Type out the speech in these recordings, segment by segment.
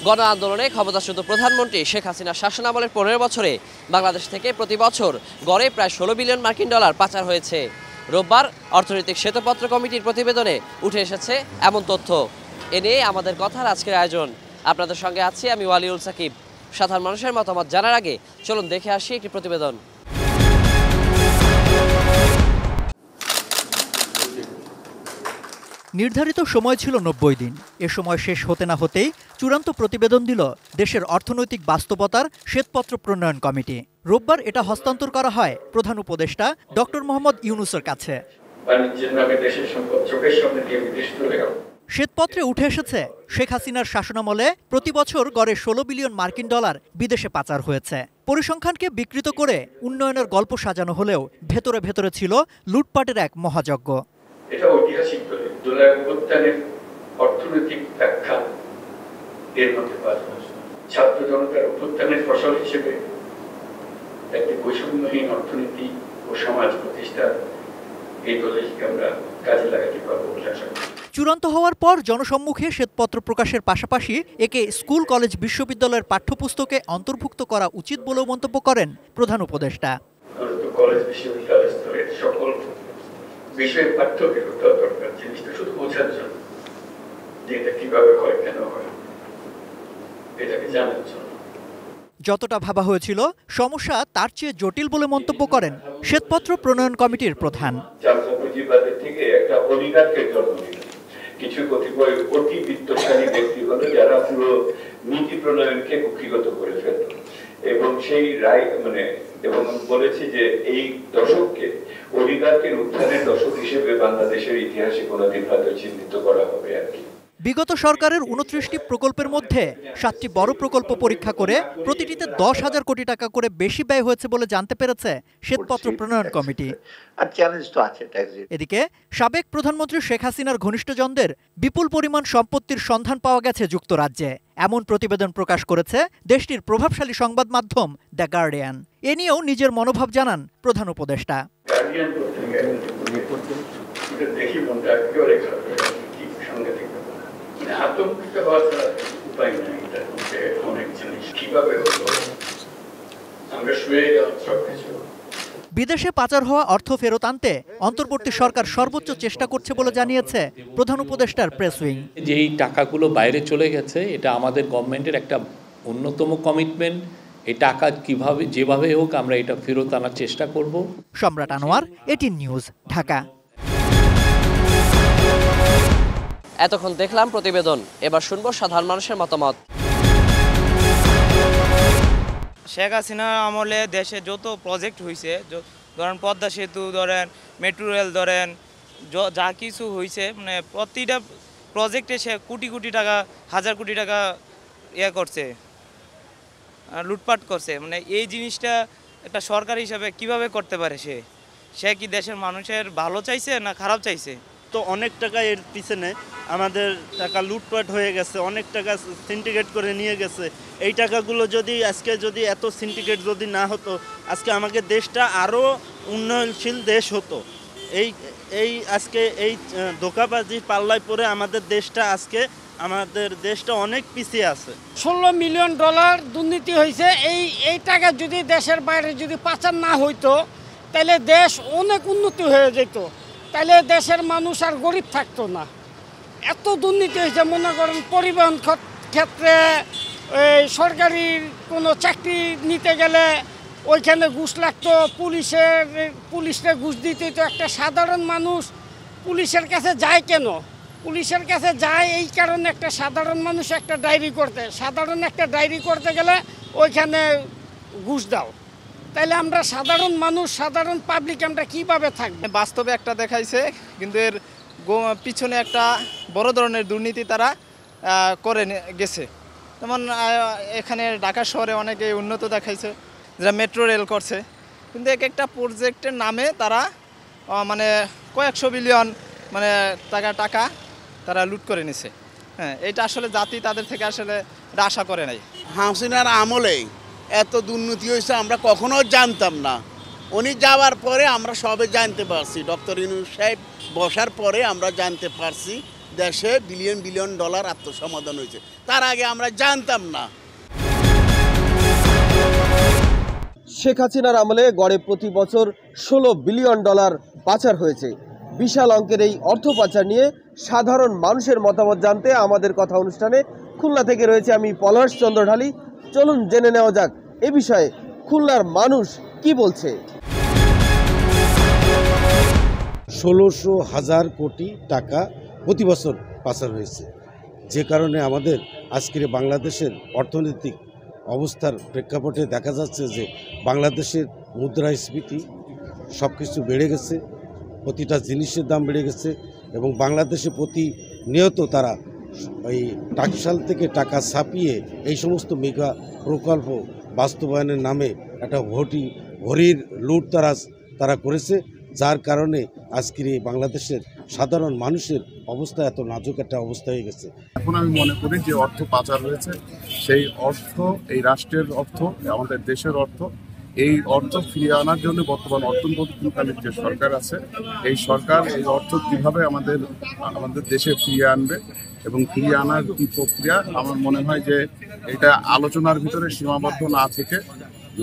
গণ আন্দোলনে ক্ষমতাচ্যুত প্রধানমন্ত্রী শেখ হাসিনা শাসনামলের 15 বছরে বাংলাদেশ থেকে প্রতি বছর গড়ে প্রায় 16 বিলিয়ন মার্কিন ডলার পাচার হয়েছে। রোববার অর্থনৈতিক শ্বেতপত্র কমিটির প্রতিবেদনে উঠে এসেছে এমন তথ্য। এ নিয়ে আমাদের কথার আজকের আয়োজন। আপনাদের সঙ্গে আছি আমি ওয়ালিউল সাকিব। সাধারণ মানুষের মতামত জানার আগে চলুন দেখে আসি একটি প্রতিবেদন। নির্ধারিত সময় ছিল 90 দিন। এ সময় শেষ হতে না হতেই চূড়ান্ত প্রতিবেদন দিল দেশের অর্থনৈতিক বাস্তবতার শ্বেতপত্র প্রণয়ন কমিটি। রোববার এটা হস্তান্তর করা হয় প্রধান উপদেষ্টা ডক্টর মোহাম্মদ ইউনূসের কাছে। শ্বেতপত্রে উঠে এসেছে শেখ হাসিনার শাসনামলে প্রতি বছর গড়ে 16 বিলিয়ন মার্কিন ডলার বিদেশে পাচার হয়েছে। পরিসংখ্যানকে বিকৃত করে উন্নয়নের গল্প সাজানো হলেও ভেতরে ভেতরে ছিল লুটপাটের এক মহাযজ্ঞ। এটা ঐতিহাসিক দলে জুলাই অভ্যুত্থানের অর্থনৈতিক ব্যাখ্যা এর মধ্যে পাওয়া যায়। ছাত্র জনতার অভ্যুত্থানের ফসল হিসেবে একটি বৈষম্যহীন অর্থনীতি ও সমাজ প্রতিষ্ঠা এই দলকে আমরা কাজে লাগাতে পারবো বলে আশা করি। চূড়ান্ত হওয়ার পর জনসম্মুখে শ্বেতপত্র প্রকাশের পাশাপাশি একে স্কুল কলেজ বিশ্ববিদ্যালয়ের পাঠ্যপুস্তকে অন্তর্ভুক্ত করা উচিত বলেও মন্তব্য করেন প্রধান উপদেষ্টা। কলেজ বিশ্ববিদ্যালয় স্তরের সকল বিষয়ের পাঠ্যকে দরকার, জিনিসটা শুধু বোঝার জন্য যে এটা কিভাবে হয়, কেন হয়, এটাকে জানার জন্য। যতটা ভাবা হয়েছিল সমস্যা তার চেয়ে জটিল বলে মন্তব্য করেন শ্বেতপত্র প্রণয়ন কমিটির প্রধান। পুঁজিবাদের থেকে একটা অলিগার্কের জন্ম দিল কিছু কতিপয় অতি বিত্তশালী ব্যক্তি হলো যারা পুরো নীতি প্রণয়নকে কুক্ষিগত করে ফেলত এবং সেই রায় এবং বলেছে যে এই দশককে অলিগার্কের উত্থানের দশক হিসেবে বাংলাদেশের ইতিহাসে কোনোদিন হয়তো চিহ্নিত করা হবে আর কি। বিগত সরকারের 29টি প্রকল্পের মধ্যে 7টি বড় প্রকল্প পরীক্ষা করে প্রতিটিতে 10,000 কোটি টাকা করে বেশি ব্যয় হয়েছে বলে জানতে পেরেছে শ্বেতপত্র প্রণয়ন কমিটি। এদিকে সাবেক প্রধানমন্ত্রী শেখ হাসিনার ঘনিষ্ঠজনদের বিপুল পরিমাণ সম্পত্তির সন্ধান পাওয়া গেছে যুক্তরাজ্যে, এমন প্রতিবেদন প্রকাশ করেছে দেশটির প্রভাবশালী সংবাদ মাধ্যম দ্য গার্ডিয়ান। এ নিয়েও নিজের মনোভাব জানান প্রধান উপদেষ্টা। বিদেশে পাচার হওয়া অর্থ ফেরত আনতে অন্তর্বর্তী সরকার সর্বোচ্চ চেষ্টা করছে বলে জানিয়েছে প্রধান উপদেষ্টার প্রেস উইং। যেই টাকাগুলো বাইরে চলে গেছে এটা আমাদের গভর্নমেন্টের একটা অন্যতম কমিটমেন্ট। এই টাকা কিভাবে যেভাবে হোক আমরা এটা ফেরত আনার চেষ্টা করব। সম্রাট আনোয়ার, এটিএন নিউজ, ঢাকা। এতক্ষণ দেখলাম প্রতিবেদন, এবার শুনবো সাধারণ মানুষের মতামত। শেখ হাসিনার আমলে দেশে যত প্রজেক্ট হয়েছে, ধরেন পদ্মা সেতু ধরেন, মেট্রো রেল ধরেন, যা কিছু হয়েছে প্রতিটা প্রজেক্টে সে কোটি কোটি টাকা, হাজার কোটি টাকা করছে, লুটপাট করছে। এই জিনিসটা একটা সরকার হিসাবে কিভাবে করতে পারে? সে কি দেশের মানুষের ভালো চাইছে না খারাপ চাইছে? তো অনেক টাকা এর পিছনে আমাদের টাকা লুটপাট হয়ে গেছে, অনেক টাকা সিন্ডিকেট করে নিয়ে গেছে। এই টাকাগুলো যদি এত সিন্ডিকেট যদি না হতো, আজকে আমাদের দেশটা আরও উন্নয়নশীল দেশ হতো। আজকে এই ধোঁকাবাজির পাল্লায় পড়ে আমাদের দেশটা অনেক পিছিয়ে আছে। 16 মিলিয়ন ডলার দুর্নীতি হয়েছে। এই টাকা যদি দেশের বাইরে যদি পাচার না হইতো তাহলে দেশ অনেক উন্নতি হয়ে যেত, তাহলে দেশের মানুষ আর গরিব থাকতো না। এত দুর্নীতি হয়েছে, মনে করেন পরিবহন ক্ষেত্রে সরকারি কোনো চাকরি নিতে গেলে ওইখানে ঘুষ লাগতো, পুলিশে ঘুষ দিতে। তো একটা সাধারণ মানুষ পুলিশের কাছে যায় কেন? পুলিশের কাছে যায় এই কারণে, একটা সাধারণ মানুষ একটা ডায়েরি করতে গেলে ওইখানে ঘুষ দাও। তাইলে আমরা সাধারণ মানুষ, সাধারণ পাবলিক আমরা কিভাবে থাকবো? বাস্তবে একটা দেখাইছে, কিন্তু এর পিছনে একটা বড় ধরনের দুর্নীতি তারা করে গেছে। যেমন এখানে ঢাকা শহরে অনেকে উন্নত দেখাইছে, যারা মেট্রো রেল করছে, কিন্তু একটা প্রজেক্টের নামে তারা কয়েকশো বিলিয়ন টাকা তারা লুট করে নিছে। হ্যাঁ, এটা আসলে জাতি তাদের থেকে আসলে এটা আশা করে নাই। হাসিনার আমলেই এত দুর্নীতি হয়েছে আমরা কখনো জানতাম না। উনি যাওয়ার পরে আমরা সবে জানতে পারছি, ডক্টর ইউনূস সাহেব বসার পরে আমরা জানতে পারছি দেশে বিলিয়ন বিলিয়ন ডলার আত্মসমাধান হয়েছে। তার আগে আমরা জানতাম না। শেখ হাসিনার আমলে গড়ে প্রতি বছর 16 বিলিয়ন ডলার পাচার হয়েছে। বিশাল অঙ্কের এই অর্থ পাচার নিয়ে সাধারণ মানুষের মতামত জানতে আমাদের কথা অনুষ্ঠানে খুলনা থেকে রয়েছে আমি পলাশ চন্দ্র ঢালি। চলুন জেনে নেওয়া যাক এ বিষয়ে খুলনার মানুষ কি বলছে। 16,000 কোটি টাকা প্রতি বছর পাচার হয়েছে, যে কারণে আমাদের আজকের বাংলাদেশের অর্থনৈতিক অবস্থার প্রেক্ষাপটে দেখা যাচ্ছে যে বাংলাদেশের মুদ্রাস্ফীতি সব কিছু বেড়ে গেছে, প্রতিটা জিনিসের দাম বেড়ে গেছে এবং বাংলাদেশে প্রতিনিয়ত তারা এই টাকশাল থেকে টাকা ছাপিয়ে এই সমস্ত মেগা প্রকল্প বাস্তবায়নের নামে একটা ঘড়ির লুটতরাজ তারা করেছে, যার কারণে আজকের এই বাংলাদেশের সাধারণ মানুষের অবস্থা এত নাজুক একটা অবস্থা হয়ে গেছে। এখন আমি মনে করি যে অর্থ পাচার হয়েছে, সেই অর্থ এই রাষ্ট্রের অর্থ, আমাদের দেশের অর্থ, এই অর্থ ফিরিয়ে আনার জন্য বর্তমান অর্থনৈতিককালীন যে সরকার আছে, এই সরকার এই অর্থ কিভাবে আমাদের দেশে ফিরিয়ে আনবে এবং ফিরিয়ে আনার কি প্রক্রিয়া, আমার মনে হয় যে এটা আলোচনার ভিতরে সীমাবদ্ধ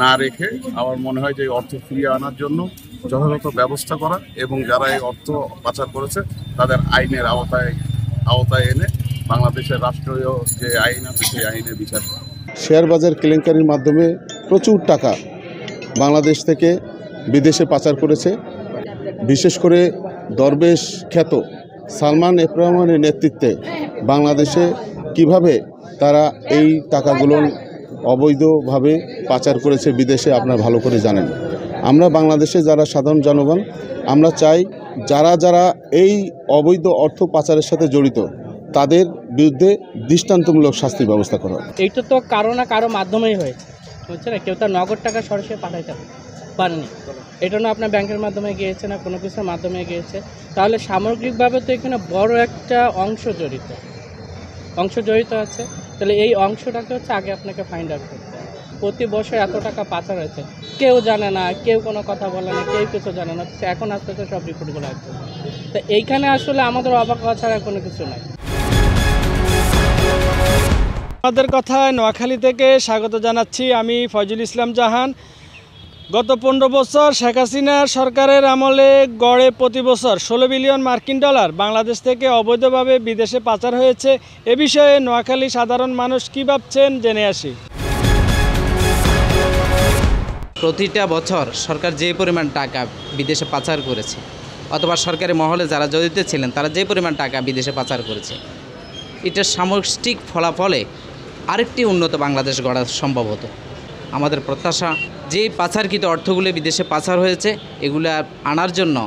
না রেখে আমার মনে হয় যে অর্থ ফিরিয়ে আনার জন্য যথাযথ ব্যবস্থা করা এবং যারা এই অর্থ পাচার করেছে তাদের আইনের আওতায় এনে বাংলাদেশের রাষ্ট্রীয় যে আইন আছে সেই আইনের বিচার করা। শেয়ার বাজার কেলেঙ্কারির মাধ্যমে প্রচুর টাকা বাংলাদেশ থেকে বিদেশে পাচার করেছে। বিশেষ করে দরবেশ খ্যাত সালমান এফ রহমানের নেতৃত্বে বাংলাদেশে কিভাবে তারা এই টাকাগুলো অবৈধভাবে পাচার করেছে বিদেশে আপনারা ভালো করে জানেন। আমরা বাংলাদেশে যারা সাধারণ জনগণ, আমরা চাই যারা এই অবৈধ অর্থ পাচারের সাথে জড়িত তাদের বিরুদ্ধে দৃষ্টান্তমূলক শাস্তির ব্যবস্থা করা। এইটা তো কারো না কারো মাধ্যমেই হয়েছে, বুঝছে না, কেউ তার নগদ টাকা সরাসরি পাঠাইতে পারেনি, এটা না আপনার ব্যাংকের মাধ্যমে গিয়েছে না কোনো কিছুর মাধ্যমে গিয়েছে, তাহলে সামগ্রিকভাবে তো এখানে বড় একটা অংশ জড়িত আছে। তাহলে এই অংশটাকে হচ্ছে আগে আপনাকে ফাইন্ড আউট করতে হবে। প্রতি বছর এত টাকা পাচার হয়েছে, কেউ জানে না, কেউ কোনো কথা বলে না, কেউ কিছু জানে না, এখন আস্তে আস্তে সব রিপোর্টগুলো আসছে। তো এইখানে আসলে আমাদের অবাক হওয়া ছাড়া কোনো কিছু নাই। আমাদের কথায় নোয়াখালী থেকে স্বাগত জানাচ্ছি আমি ফয়জুল ইসলাম জাহান। গত 15 বছর শেখ হাসিনার সরকারের আমলে গড়ে প্রতি বছর 16 বিলিয়ন মার্কিন ডলার বাংলাদেশ থেকে অবৈধভাবে বিদেশে পাচার হয়েছে। এ বিষয়ে নোয়াখালী সাধারণ মানুষ কী ভাবছেন জেনে আসি। প্রতিটা বছর সরকার যে পরিমাণ টাকা বিদেশে পাচার করেছে, অথবা সরকারি মহলে যারা জড়িত ছিলেন তারা যে পরিমাণ টাকা বিদেশে পাচার করেছে, এটার সামষ্টিক ফলাফলে আরেকটি উন্নত বাংলাদেশ গড়া সম্ভব হতো। আমাদের প্রত্যাশা যে পাচারকৃত অর্থগুলো বিদেশে পাচার হয়েছে এগুলো আনার জন্য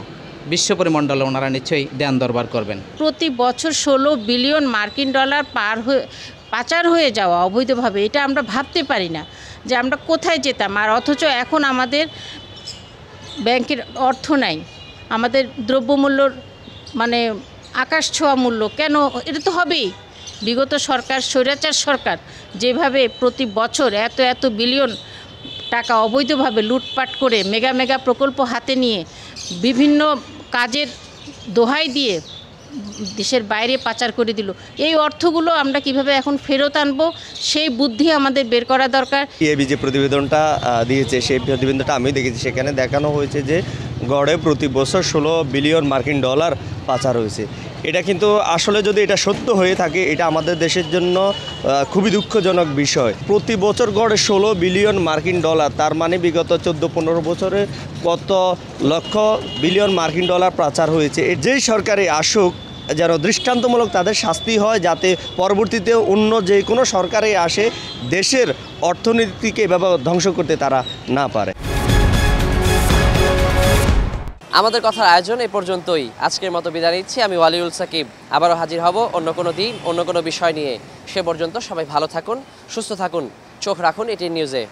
বিশ্ব পরিমণ্ডলে ওনারা নিশ্চয়ই ধ্যান দরবার করবেন। প্রতি বছর 16 বিলিয়ন মার্কিন ডলার পাচার হয়ে যাওয়া অবৈধভাবে, এটা আমরা ভাবতে পারি না যে আমরা কোথায় যেতাম। আর অথচ এখন আমাদের ব্যাংকের অর্থ নাই, আমাদের দ্রব্যমূল্যর মানে আকাশ ছোঁয়া মূল্য। কেন? এটা তো হবেই। বিগত সরকার, স্বৈরাচার সরকার যেভাবে প্রতি বছর এত বিলিয়ন টাকা অবৈধভাবে লুটপাট করে মেগা প্রকল্প হাতে নিয়ে বিভিন্ন কাজের দোহাই দিয়ে দেশের বাইরে পাচার করে দিল, এই অর্থগুলো আমরা কিভাবে এখন ফেরত আনবো সেই বুদ্ধি আমাদের বের করা দরকার। এবি যে প্রতিবেদনটা দিয়েছে সেই প্রতিবেদনটা আমি দেখেছি, সেখানে দেখানো হয়েছে যে গড়ে প্রতি বছর 16 বিলিয়ন মার্কিন ডলার পাচার হয়েছে। এটা কিন্তু আসলে যদি এটা সত্য হয়ে থাকে এটা আমাদের দেশের জন্য খুবই দুঃখজনক বিষয়। প্রতি বছর গড়ে 16 বিলিয়ন মার্কিন ডলার, তার মানে বিগত 14-15 বছরে কত লক্ষ বিলিয়ন মার্কিন ডলার পাচার হয়েছে। যেই সরকারে আসুক যেন দৃষ্টান্তমূলক তাদের শাস্তি হয়, যাতে পরবর্তীতে অন্য যে কোনো সরকারে আসে দেশের অর্থনীতিকে এভাবে ধ্বংস করতে তারা না পারে। আমাদের কথার আয়োজন এ পর্যন্তই। আজকের মতো বিদায় নিচ্ছি আমি ওয়ালিউল সাকিব। আবারও হাজির হব অন্য কোনো দিন অন্য কোনো বিষয় নিয়ে। সে পর্যন্ত সবাই ভালো থাকুন, সুস্থ থাকুন, চোখ রাখুন এটিএন নিউজে।